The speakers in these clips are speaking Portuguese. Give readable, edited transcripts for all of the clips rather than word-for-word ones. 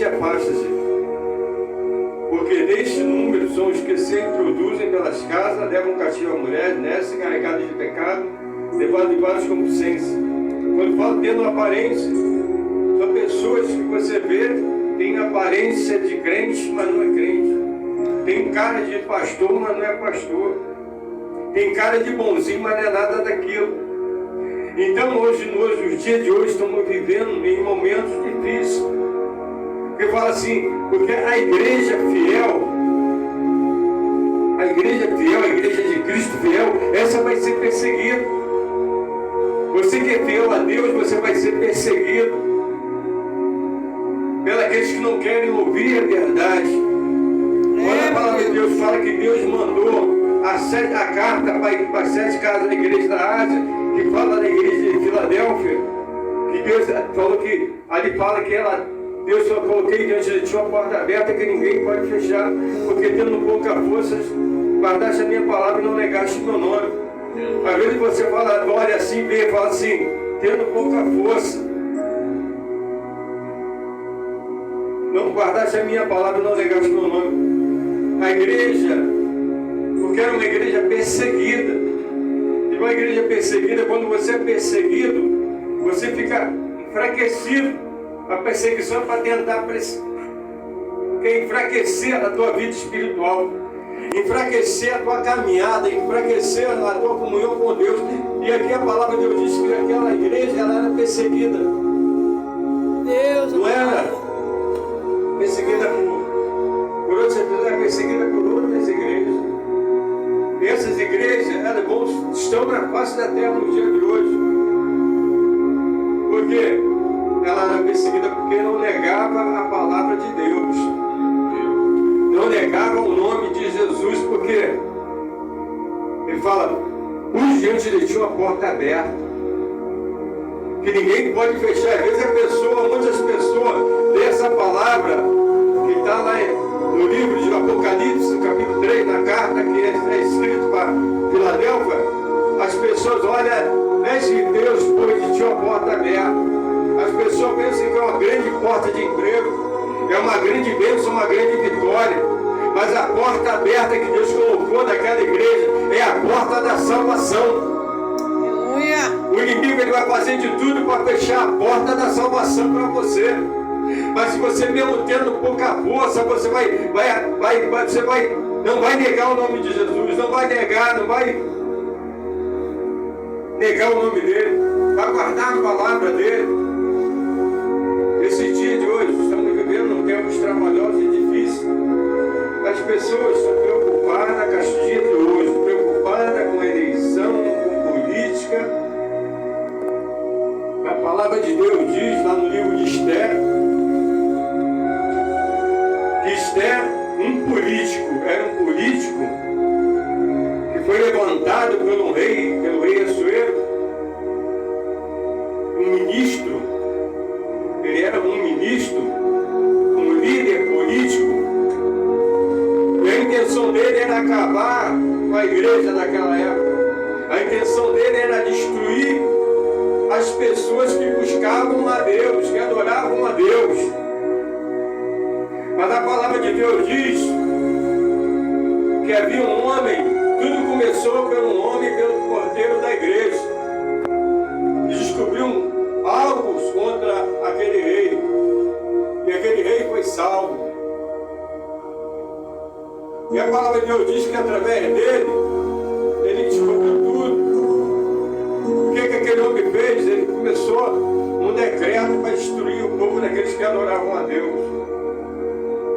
Afasta-se, porque neste número são os que se introduzem pelas casas, levam cativo a mulher, descem carregados de pecado, levados de várias concupiscências. Quando falo tendo aparência, são pessoas que você vê, tem aparência de crente, mas não é crente. Tem cara de pastor, mas não é pastor. Tem cara de bonzinho, mas não é nada daquilo. Então hoje, nos dias de hoje, estamos vivendo em momentos difíceis. Porque fala assim, porque a igreja fiel, a igreja de Cristo fiel, essa vai ser perseguida. Você que é fiel a Deus, você vai ser perseguido pelos que não querem ouvir a verdade. Quando a palavra de Deus fala que Deus mandou a carta para as 7 casas da igreja da Ásia, que fala da igreja de Filadélfia, que Deus falou que, ali fala que Deus só coloquei diante de ti uma porta aberta que ninguém pode fechar, porque tendo pouca força, guardaste a minha palavra e não negaste meu nome. Às vezes você fala, olha assim, vê, fala assim, tendo pouca força, não guardaste a minha palavra e não negaste meu nome. A igreja, porque era uma igreja perseguida. E uma igreja perseguida, quando você é perseguido, você fica enfraquecido. A perseguição é para tentar enfraquecer a tua vida espiritual, enfraquecer a tua caminhada, enfraquecer a tua comunhão com Deus. E aqui a palavra de Deus diz que aquela igreja ela era perseguida. Deus não era perseguida por outras pessoas, era perseguida por outras igrejas. E essas igrejas estão na face da terra no dia de hoje. Por quê? Ela era perseguida porque não negava a palavra de Deus, não negava o nome de Jesus, porque ele fala, pus diante de ti uma porta aberta, que ninguém pode fechar. Às vezes muitas pessoas lêem essa palavra, que está lá no livro de Apocalipse, no capítulo 3, na carta que é escrito para Filadélfia, as pessoas olham, mestre de Deus, pôs de ti uma porta aberta. As pessoas pensam que é uma grande porta de emprego, é uma grande bênção, uma grande vitória. Mas a porta aberta que Deus colocou naquela igreja é a porta da salvação. Aleluia. O inimigo ele vai fazer de tudo para fechar a porta da salvação para você. Mas se você mesmo tendo pouca força, você não vai negar o nome de Jesus, não vai negar o nome dele, vai guardar a palavra dele. Esse dia de hoje, estamos vivendo num tempo trabalhoso e difícil. As pessoas estão preocupadas com as dias de hoje, preocupadas com a eleição, com política. A palavra de Deus diz lá no livro de Esther, que Esther, era um político que foi levantado pelo rei Assuero, um ministro. Ele era um ministro, um líder político, e a intenção dele era acabar com a igreja naquela época. A intenção dele era destruir as pessoas que buscavam a Deus, que adoravam a Deus. Mas a palavra de Deus diz que havia um homem, tudo começou pelo homem e pelo porteiro da igreja, e descobriu algo contra aquele rei, e aquele rei foi salvo. E a palavra de Deus diz que através dele, ele descobriu tudo. O que aquele homem fez? Ele começou um decreto para destruir o povo daqueles que adoravam a Deus.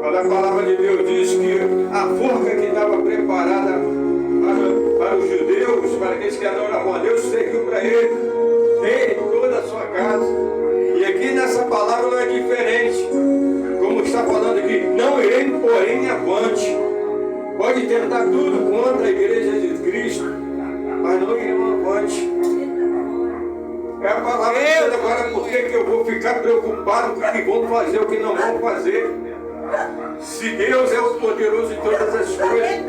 Mas a palavra de Deus diz que a forca que estava preparada para os judeus, para aqueles que adoravam a Deus, serviu para ele e toda a sua casa. E aqui nessa palavra não é diferente. Como está falando aqui, não irei, porém, avante. Pode tentar tudo contra a igreja de Cristo, mas não iremos avante. É a palavra de Deus. Agora, por que eu vou ficar preocupado com o que vão fazer, o que não vão fazer? Se Deus é o poderoso em todas as coisas.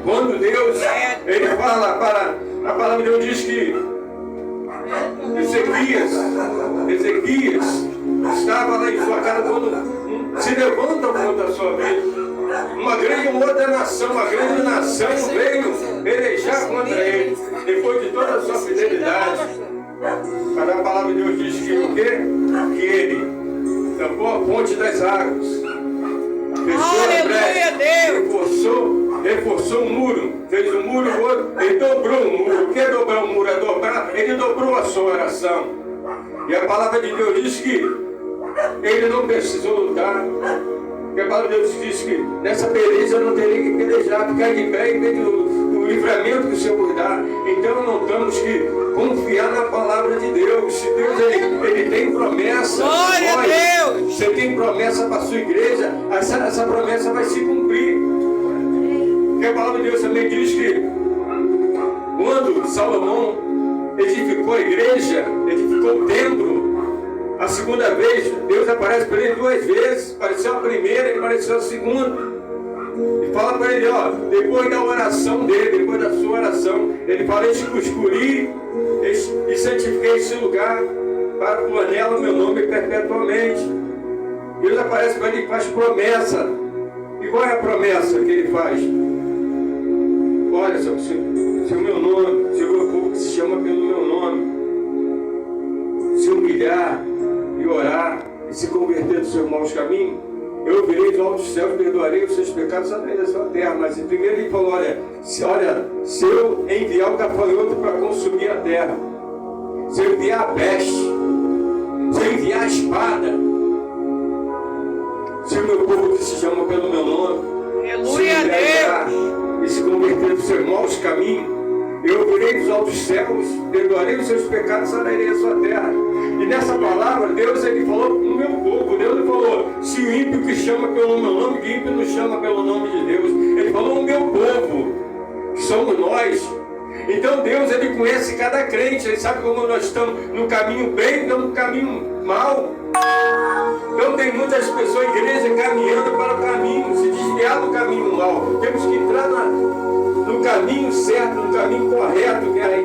Quando Deus, ele fala para... A palavra de Deus diz que Ezequias estava lá em sua casa quando nação, uma grande nação veio pelejar contra ele, depois de toda a sua fidelidade. Mas a palavra de Deus diz que o quê? Que ele tampou a fonte das águas, fechou a brecha, reforçou um muro, fez um muro, ele dobrou o muro. O que é dobrar um muro? É dobrar, ele dobrou a sua oração. E a palavra de Deus diz que ele não precisou lutar. Porque a palavra de Deus diz que nessa peleja não teria que pelejar, ficar de pé e ver o livramento que o Senhor nos dá. Então não temos que confiar na palavra de Deus. Se Deus ele tem promessa, glória a Deus. Você tem promessa para a sua igreja, essa promessa vai se cumprir. Porque a palavra de Deus também diz que quando Salomão edificou a igreja, edificou o templo, a segunda vez, Deus aparece para ele 2 vezes. Apareceu a primeira e apareceu a segunda. E fala para ele, ó, depois da oração dele, depois da sua oração, ele fala, escuri e santifiquei esse lugar para pôr nela o meu nome perpetuamente. Deus aparece para ele e faz promessa. E qual é a promessa que ele faz? Olha, se o meu nome, se o meu povo que se chama pelo meu nome, se humilhar e orar e se converter dos seus maus caminhos, eu virei dos altos céus, perdoarei os seus pecados, saberei da sua terra. Mas primeiro ele falou, se eu enviar o gafanhoto para consumir a terra, se eu enviar a peste, se eu enviar a espada, se o meu povo que se chama pelo meu nome, aleluia, se humilhar e se converter dos seus maus caminhos, eu virei dos altos céus, perdoarei os seus pecados, sararei a sua terra. E nessa palavra, Deus ele falou no meu povo. Deus ele falou, se o ímpio que chama pelo meu nome, que ímpio não chama pelo nome de Deus. Ele falou o meu povo, que somos nós. Então Deus ele conhece cada crente, ele sabe como nós estamos no caminho bem, não no caminho mal. Então tem muitas pessoas, igreja, caminhando para o caminho, se desviar do caminho mal. Temos que entrar no caminho certo, no caminho correto, que é